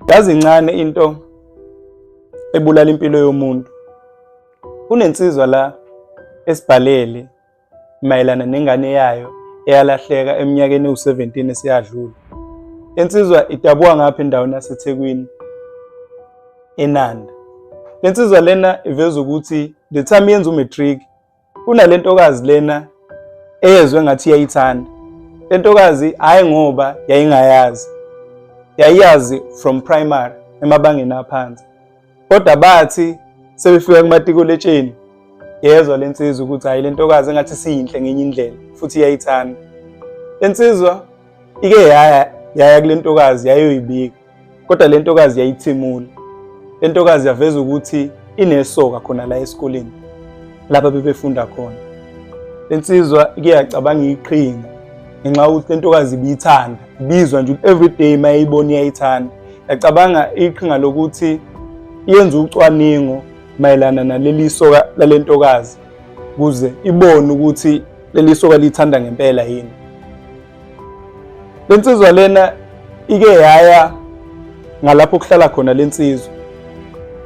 Yazi incane into ebulala impilo yomuntu. Kunensizwa la esibhalele mayelana nengane yayo eyalahleka eminyakeni ewu-17 esiyadlula. Lensizwa idabuka ngapha endaweni yaseThekwini eNanda. Lensizwa lena iveza ukuthi the time yenza umatric kunalentokazi lena eyezwe ngathi iyayithanda. Lentokazi hayi ngoba yayingayazi. Yayiyazi from primary emabangeni aphansi. Kodwa bathi sebefika kumatikuletsheni yezwa lensizwa ukuthi hayi lentokazi engathi siyinhle ngenye indlela futhi iyayithanda. Lensizwa ike yaya kulentokazi yayoyibika. Kodwa lentokazi yayithimula. Lentokazi yaveza ukuthi inesoka khona la esikoleni lapha bebefunda khona. Lensizwa ike yacabanga iqhinga ngenxa ukuthi lentokazi ibiyithanda, ibizwa nje everyday mayibona iyayithanda. Yacabanga iqhinga lokuthi yenza ucwaningo mayelana naleli soka lalentokazi ukuze ibone ukuthi leli soka lithanda ngempela yini. Lensizwa lena ike yaya ngalapho kuhlala khona lensizwa.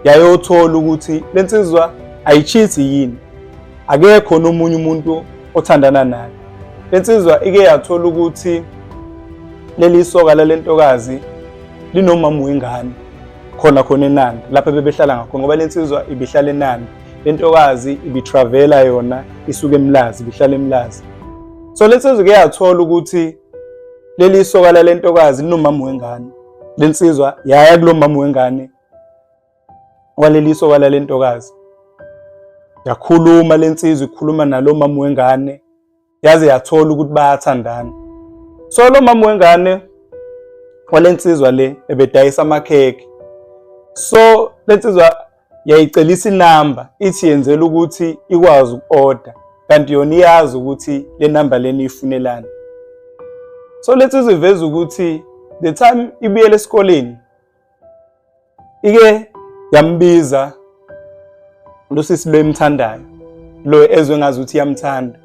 Yayothola ukuthi lensizwa ayichithi yini. Akekho nomunye umuntu othandana naye. Lensizwa ike yathola ukuthi leli soka lalentokazi linomama wengane khona eNanda lapha bebehlala ngakhona ngoba lensizwa ibihlala eNanda. Lentokazi ibitravela yona isuke eMlazi, ibihlala eMlazi. So lensizwa ike yathola ukuthi leli soka lalentokazi linomama wengane. Lensizwa yaya kulo mama wengane waleli soka lalentokazi. Yakhuluma lensizwa ikhuluma nalo mama wengane yaze yathola ukuthi bayathandana. So lo mama wengane walensizwa le ebedayisa amakhekhe. So lensizwa yayicelisa inamba ithi yenzela ukuthi ikwazi uku-order kanti yona iyazi ukuthi le number leni ifunelani. So lensizwa iveza ukuthi the time ibuyele esikoleni ike yambiza lo sisi lo emthandayo, lo ezwe ngazi ukuthi yamthanda.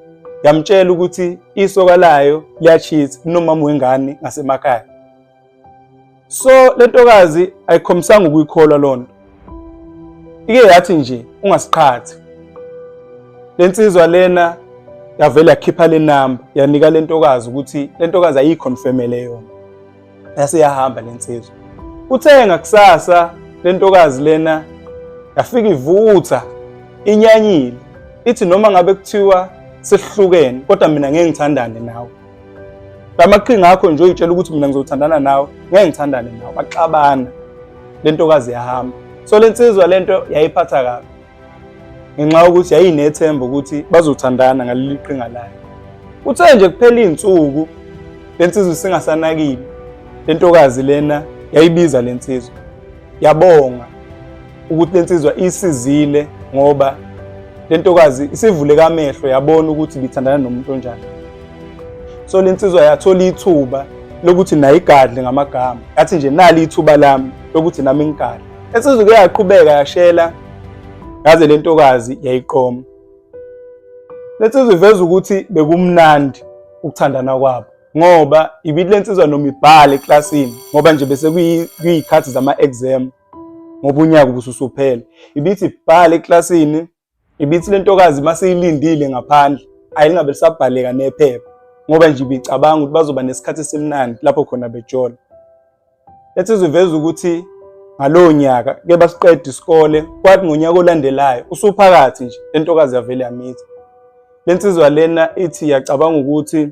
Yamtshela ukuthi isoka layo liyachitha kunomama wengane ngasemakhaya. So lentokazi ayikhomisanga ukuyikholwa lonto. Ike yathi nje ungasiqhathi. Lensizwa lena yavela yakhipha le number yanika lentokazi ukuthi lentokazi ayiconfirmele yona. Yase yahamba lensizwa. Uthe ngakusasa lentokazi lena yafika ivutha inyanyile. Ithi noma ngabe kuthiwa sihlukene kodwa mina ngeke ngithandane nawe. Lamaqhinga akho nje uyitshela ukuthi mina ngizothandana nawe, ngeke ngithandane nawe. Baxabana. Lentokazi yahamba. So lensizwa lento yayiphatha kabi. Ngenxa ukuthi yayinethemba ukuthi bazothandana ngaleli qhinga layo. Uthe nje kuphela izinsuku lensizwa singasanakile. Lentokazi lena yayibiza lensizwa. Yabonga ukuthi lensizwa isizile ngoba lentokazi isivule amehlo yabona ukuthi bithandana nomuntu onjani. So lensizwa yathola ithuba lokuthi nayo igadle ngamagama. Yathi nje nali ithuba lami lokuthi nami ngigadle. Lensizwa ke yaqhubeka yashela yaze lentokazi yayiqoma. Lensizwa iveza ukuthi bekumnandi ukuthandana kwabo ngoba ibithi lensizwa noma ibhale eklasini ngoba nje bese kuyikhathi zama-exam ngoba unyaka ubususuphele. Ibithi ibhale eklasini, ibithi lentokazi maseyilindile ngaphandle ayingabe lisabhaleka nephepha ngoba nje ibicabanga ukuthi bazoba nesikhathi esimnandi lapho khona bejola. Lensizwa iveza ukuthi ngalowo nyaka ke basiqeda isikole kwathi ngonyaka olandelayo usuphakathi nje lentokazi yavele yamitha. Lensizwa lena ithi yacabanga ukuthi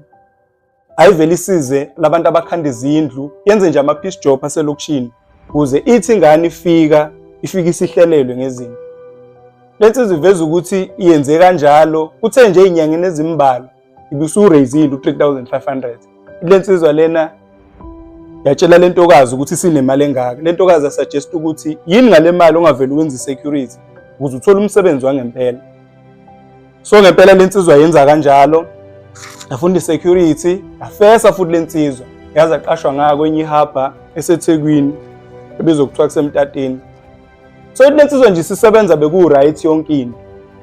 ayivele isize labantu abakhanda izindlu yenze nje ama-piece job aselokishini ukuze ithi ingane ifika isihlelelwe ngezinto. Lensizwa iveza ukuthi iyenze kanjalo kuthe nje inyangeni ezimbalwa ibisureyizile u-3,500. Lensizwa lena yatshela lentokazi ukuthi sinemali engaka. Lentokazi yasuggest ukuthi yini ngale mali ongavela ukwenza security ukuze uthole umsebenzi wangempela. So ngempela lensizwa yenza kanjalo. Yafunda security, yafesa futhi lensizwa. Yaza aqashwa ngaka kwenye ihaba eseThekwini ebizwa kuthiwa kuseMtateni. So lensizwa nje sisebenza beku-right yonke into.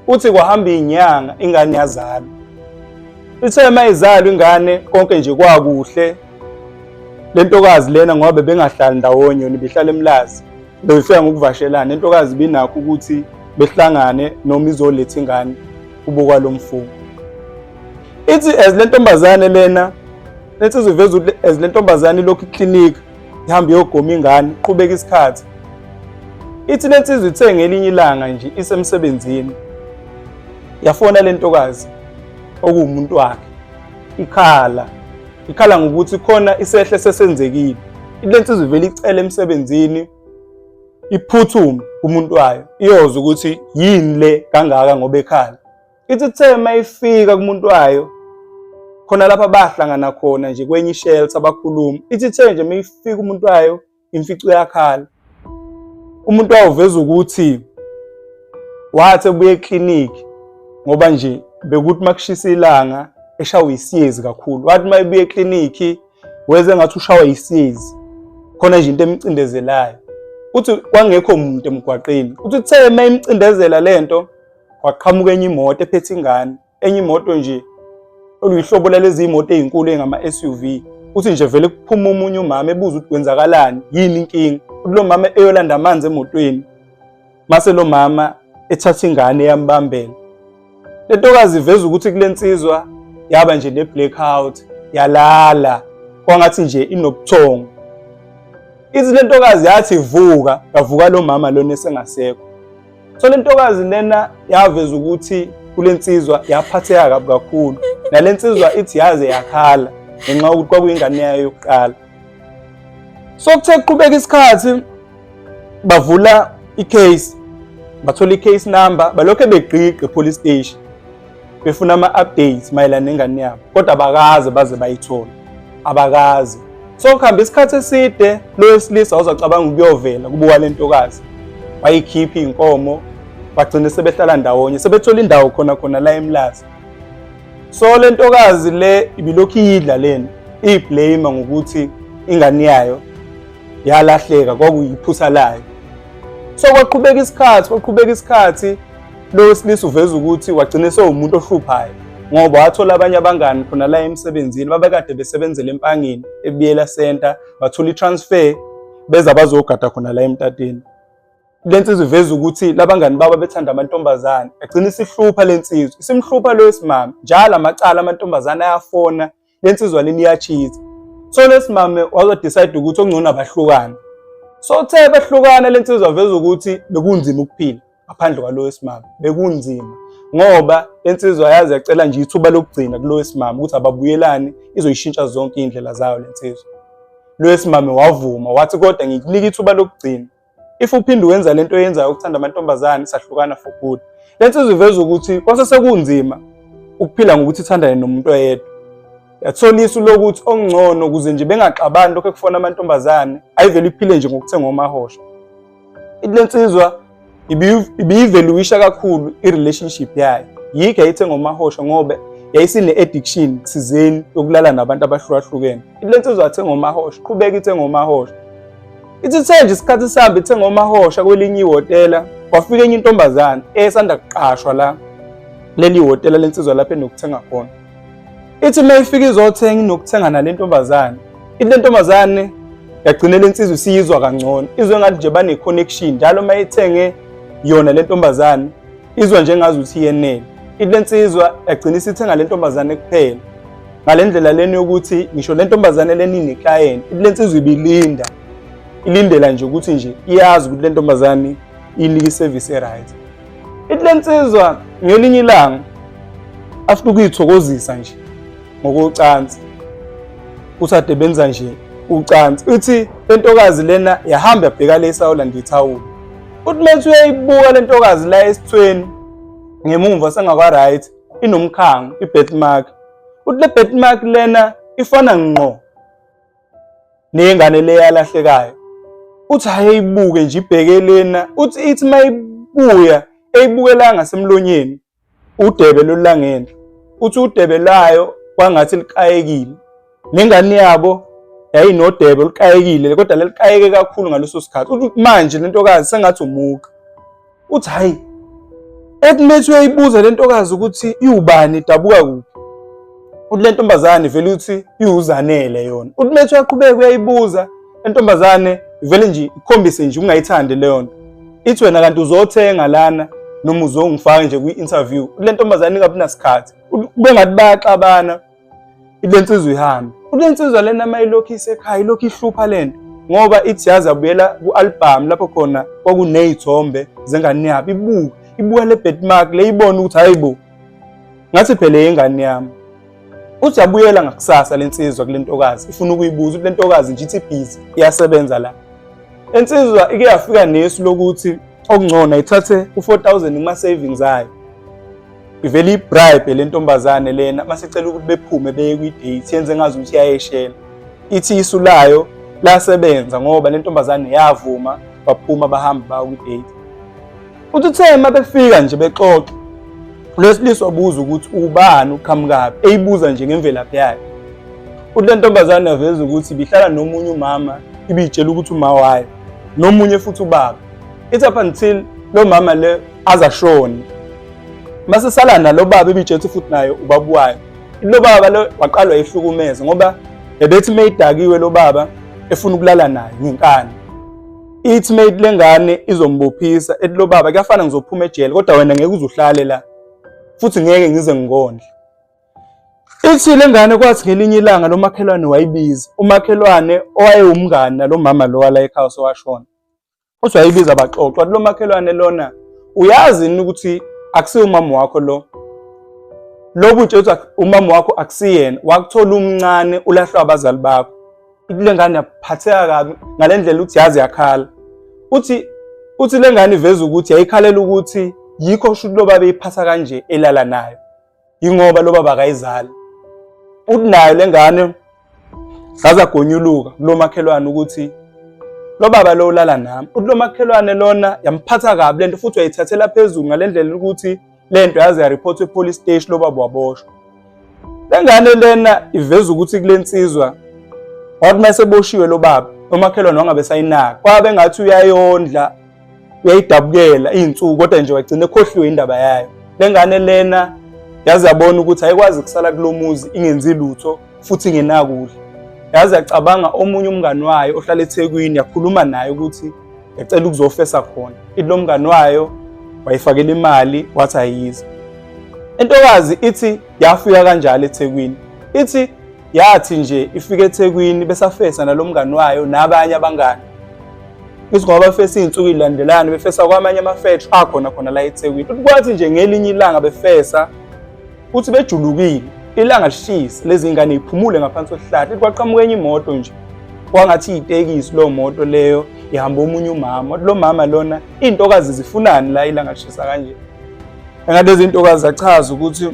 Uthi kwahamba inyanga ingane yazalwa. Lithe mayizalwa ingane konke nje kwakuhle. Le ntokazi lena ngoba bengahlali ndawonye yona ibihlala eMlazi, befika ngokuvashelana. Le ntokazi binakho ukuthi behlangane noma izoletha ingane kubo kwalo mfumo. Ithi as le ntombazane lena, lensizwa iveza ukuthi as le ntombazane ilokhu iklinika ihamba iyogoma ingane, iqhubeka isikhathi. Ithi lensizwa ithe ngelinye ilanga nje isemsebenzini, yafona le ntokazi okuwumuntu wakhe, ikhala ngokuthi khona isehle sesenzekile. Lensizwa ivele icela emsebenzini, iphuthume umuntu wayo iyozwa ukuthi yini le kangaka ngoba ekhala. Ithi kuthe mayifika kumuntu wayo khona lapha bahlangana khona nje kwenye ishelter abakhuluma. Ithi kuthe nje mayifika umuntu wayo imfico yakhala. Umuntu wayo uveza ukuthi wathi ebuye ekliniki ngoba nje bekuthi makushisa ilanga eshawa isiyezi kakhulu. Wathi mayebuye ekliniki weze ngathi ushawa isiyezi, khona nje into emcindezelayo. Uthi kwangekho umuntu emgwaqeni. Uthi kuthe mayimcindezela lento kwaqhamuka enye imoto ephethe ingane, enye imoto nje oluyihlobo lalezi imoto ezinkulu engama SUV. Uthi nje vele kuphuma umunye umama ebuza ukuthi kwenzakalani, yini inkinga. Lo mama eyolanda amanzi emotweni, mase lo mama ethatha ingane yambambela. Le ntokazi iveza ukuthi kulensizwa yaba nje ne blackout, yalala kwangathi nje inobuthongo. Ithi le ntokazi yathi ivuka, yavuka lo mama lona esengasekho. So le ntokazi lena yaveza ukuthi kulensizwa yaphatheka kabi kakhulu. Nalensizwa ithi yaze yakhala ngenxa yokuthi kwakuyingane yayo yokuqala. So kuthe kuqhubeka isikhathi, bavula icase, bathola icase number, balokho begqiqe police station befuna ama-updates mayelana nengane yabo, kodwa abakaze baze bayithola, abakaze. So kuhamba isikhathi eside, lo wesilisa wazocabanga ukuyovela kubuka le ntokazi, wayikhipha iy'nkomo, bagcine sebehlala ndawonye, sebethola indawo khona la eMlazi. So le ntokazi le ibilokhu iyidla lena, iyiblame ngokuthi ingane yayo yalahleka, kwakuyiphutha layo. So kwaqhubeka isikhathi, lo wesilisa uveza ukuthi wagcine sewumuntu ohluphayo ngoba wathola abanye abangani khona la emsebenzini babekade besebenzela empangeni eBiyela Center, bathola itransfer beza bazogada khona la eMtateni. Lensizwa iveza ukuthi labangani baba bethanda amantombazane, agcina isihlupha lensizwa, isimhlupha lo wesimama. Njalo amacala amantombazane ayafona, lensizwa leni iyachitha. So lesimame wazodecide ukuthi okungcono abahlukane. So uthe behlukana lensizwa iveza ukuthi bekunzima ukuphila ngaphandle kwalo wesimama, bekunzima ngoba lensizwa yazi yacela nje ithuba lokugcina kulo wesimama ukuthi ababuyelane, izoyishintsha zonke indlela zayo lensizwa. Lo wesimame wavuma, wathi kodwa ngikunika ithuba lokugcina, if uphinde wenza lento oyenzayo ukuthanda amantombazane sahlukana for good. Lensizwa iveza ukuthi kwase sekunzima ukuphila ngokuthi ithandane nomuntu oyedwa. Yathola isu lokuthi okungcono ukuze nje bengaxabani lokho ekufona amantombazane, ayivele iphile nje ngokuthenga omahosha. Lensizwa ibiyivaluisha kakhulu i-relationship yayo, yikho yayithenga omahosha ngoba yayisine addiction thizeni yokulala nabantu abahlukahlukene. Lensizwa yathenga omahosha, qhubeka ithenga omahosha. Ithi nje isikhathi sihamba ithenga omahosha kwelinye ihhotela, kwafika enye intombazane esanda kuqashwa la leli hotela lensizwa lapha enokuthenga khona. Ithi mayifika izothenga inokuthenga nale ntombazane. Le ntombazane yagcina lensizwa isiyizwa kangcono, izwe ngathi nje bane connection, njalo mayithenge yona le ntombazane izwa njengazi ukuthi iyenele. Lensizwa yagcina isithenga le ntombazane kuphela. Ngalendlela leni yokuthi ngisho le ntombazane leni ine client, lensizwa ilindela nje ukuthi nje iyazi ukuthi le ntombazane inika iservice eright. Lensizwa ngelinye ilanga after ukuyithokozisa nje ngokucansi, usade benza nje ucansi. Uthi le ntokazi lena yahamba yabheka le isawula ndithawula. Uthi manje uyayibuka le ntokazi la esithweni ngemumva sengakwa right, inomkhango, i-birthmark. Uthi le birthmark lena ifana ngqo nengane le yalahlekayo. Uthi ayibuke nje ibheke lena, uthi ithi mayibuya eyibukela ngasemlonyeni udebe lolangena. Uthi udebe layo kwangathi liqayekile, nengane yabo yayinodebe oluqayekile kodwa leliqayeke kakhulu ngaleso sikhathi. Uthi manje le ntokazi sengathi umuka. Uthi hayi, ethi methi uyayibuza le ntokazi ukuthi iwubani idabuka kuphi, uthi le ntombazane vele uthi iwuzanele yona. Uthi methi uyaqhubeka uyayibuza le ntombazane vele nje ikhombise nje ungayithandi leyo nto. Ithi wena kanti uzothenga lana noma uzongifaka nje kwi-interview. Le ntombazane ingabi nasikhathi. Kube ngathi bayaxabana ile nsizwa ihambe. Le nsizwa lena mayilokhu isekhaya ilokhu ihlupha lento ngoba ithi yazi abuyela ku-album lapho khona kwakuney'thombe zengane yabo ibuka le bedmark le ibona ukuthi hayibo ngathi phela ingane yami. Uthi abuyela ngakusasa le nsizwa kule ntokazi ifuna ukuyibuza le ntokazi nje ithi busy iyasebenza la. Le nsizwa ike yafika nesu lokuthi okungcono ithathe u-4,000 kuma savings ayo ivele ibribe le ntombazane lena masicela ukuthi bephume beye kwi-date yenze ngazi ukuthi iyayeshela. Ithi isu layo lasebenza ngoba le ntombazane yavuma baphuma bahamba bayo kwi-date. Uthi uthe mabefika nje bexoxa lwesilisa wabuza ukuthi ubani uqhamukaphi eyibuza nje ngemvelaphi yakhe. Uthi le ntombazane yaveza ukuthi ibihlala nomunye umama ibitshela ukuthi uma wayo nomunye futhi ubaba. Ithi up until lo mama le azashona mase sala nalo baba ebitshela futhi nayo ubaba wayo. Lo baba lo waqalwa ihlukumeza ngoba ebethi mayidakiwe lo baba efuna ukulala naye ngenkani. Ithi mate lengane izombophisa ethi lo baba kuyafana ngizophuma ejele kodwa wena ngeke uzuhlale la futhi ngeke ngize ngikondle. Ithi lengane kwathi ngelinye ilanga lo makhelwane wayibiza umakhelwane owayewumngane nalo mama lo wala ekhaya sowashona. Uthi wayibiza baxoxa lo makhelwane lona uyazi ni ukuthi akusiyo umama wakho lo butshela umama wakho akusiyena wakuthola umncane ulahlwa abazali bakho. Le ngane yaphatheka kabi ngalendlela ukuthi yazi yakhala. Uthi le ngane iveza ukuthi yayikhalela ukuthi yikho shuthi lo baba iphatha kanje elala nayo ingoba lo baba akayizali. Uthi nayo le ngane sazagonyuluka lo makhelwane ukuthi lo baba lo ulala nami. Uthi lo makhelwane lona yamphatha kabi lento futhi wayithathela phezulu ngalendlela ukuthi lento yazi ya report e-police station lo baba waboshwa. Le ngane lena iveza ukuthi kule nsizwa wathi maseboshiwe lo baba umakhelwane wangabe sayinaka kwabe ngathi uyayondla uyayidabukela izinsuku kodwa nje wagcina ekhohliwe indaba yayo. Le ngane lena yazi yabona ukuthi ayikwazi kusala kulomuzi ingenzi lutho futhi ingenakudla. Yazi yacabanga omunye umngani wayo ohlala eThekwini yakhuluma naye ukuthi ecela ukuzofesa khona. Lo mngani wayo wayifakela imali wathi ayize. Intokazi ithi yafika kanjalo eThekwini. Ithi yathi nje ifike eThekwini besafesa nalomngani wayo nabanye abangani. Ithi ngoba bafesa izinsuku ilandelana befesa kwamanye amafethu khona la eThekwini. Uthi kwathi nje ngelinye ilanga befesa uthi bejulukile ilanga lishisa lezi ingane iphumule ngaphansi kwesihlahla. Ithi kwaqhamuka enye imoto nje kwangathi itekisi lo moto leyo ihamba omunye umama. Lo mama lona intokazi zifunani la ilanga lishisa kanje. Engalezi intokazi zachaza ukuthi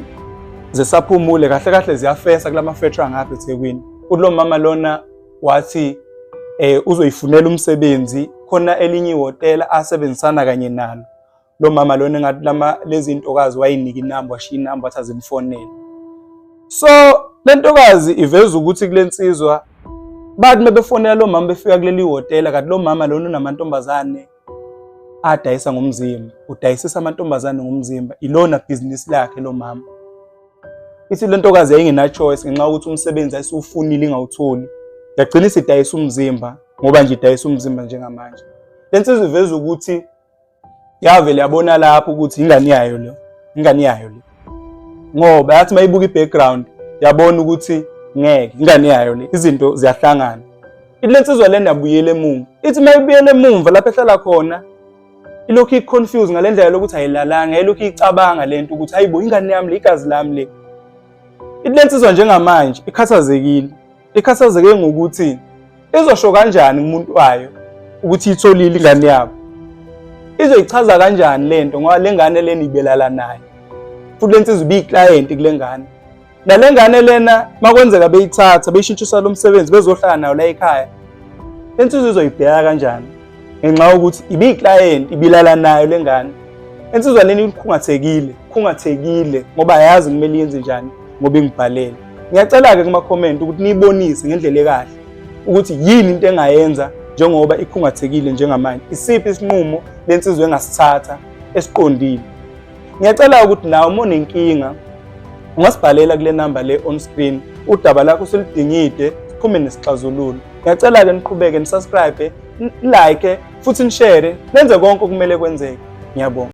zesaphumule kahle kahle ziyafesa kulama fethu angapha eThekwini. Uthi lo mama lona wathi uzoyifunela umsebenzi khona elinye ihotela asebenzisana kanye nalo. Lo mama lona ngathi lezi intokazi wayinika inamba washiya inamba wathi azimfonele. So le ntokazi iveza ukuthi kule nsizwa bathi befonela lo mama befika kuleli hotela kanti lo mama lona unamantombazane adayisa ngomzimba. Udayisisa amantombazane ngomzimba ilona business lakhe lo mama. Ithi le ntokazi yayingena choice ngenxa ukuthi umsebenzi ayisufunile ingawutholi. Yagcina isidayisa umzimba ngoba nje idayisa umzimba njengamanje. Le nsizwa iveza ukuthi yavele yabona lapho ukuthi ingane yayo le. Ngoba yathi mayibuka i-background yabona ukuthi ngeke ingane yayo le izinto ziyahlangana. Ithi le nsizwa lena yabuyela emuva. Ithi mayibuyela emuva lapho ehlala khona ilokhu iconfuse ngalendlela lokuthi ayilalanga ilokhu icabanga lento ukuthi hayibo ingane yami le igazi lami le. Ithi le nsizwa njengamanje ikhathazeke ngokuthi izosho kanjani umuntu wayo ukuthi itholile ingane yabo. Izoyichaza kanjani lento ngoba le ngane lena ibelala naye. Futhi le nsizwa ibiyiclient kule ngane. Nale ngane lena makwenzeka beyithatha beyishintshisa lo msebenzi bezohlala nayo la ekhaya. Le nsizwa izoyibheka kanjani? Ngenxa yokuthi ibiyiclient ibilala nayo le ngane. Insizwa leni ikhungathekile ngoba ayazi kumele yenze njani ngoba ingibhalele. Ngiyacela ke kuma comment ukuthi niyibonise ngendlela ekahle ukuthi yini into engayenza njengoba ikhungathekile njengamanje. Isiphi isinqumo lensizwe engasithatha esiqondile. Ngiyacela ukuthi nawe uma unenkinga ungasibhalela kule namba le on screen, udaba lakho usuludingide, siphume nesixazululo. Ngiyacela-ke niqhubeke nisubscribe, like futhi nishare, nenze konke okumele kwenzeke. Ngiyabonga.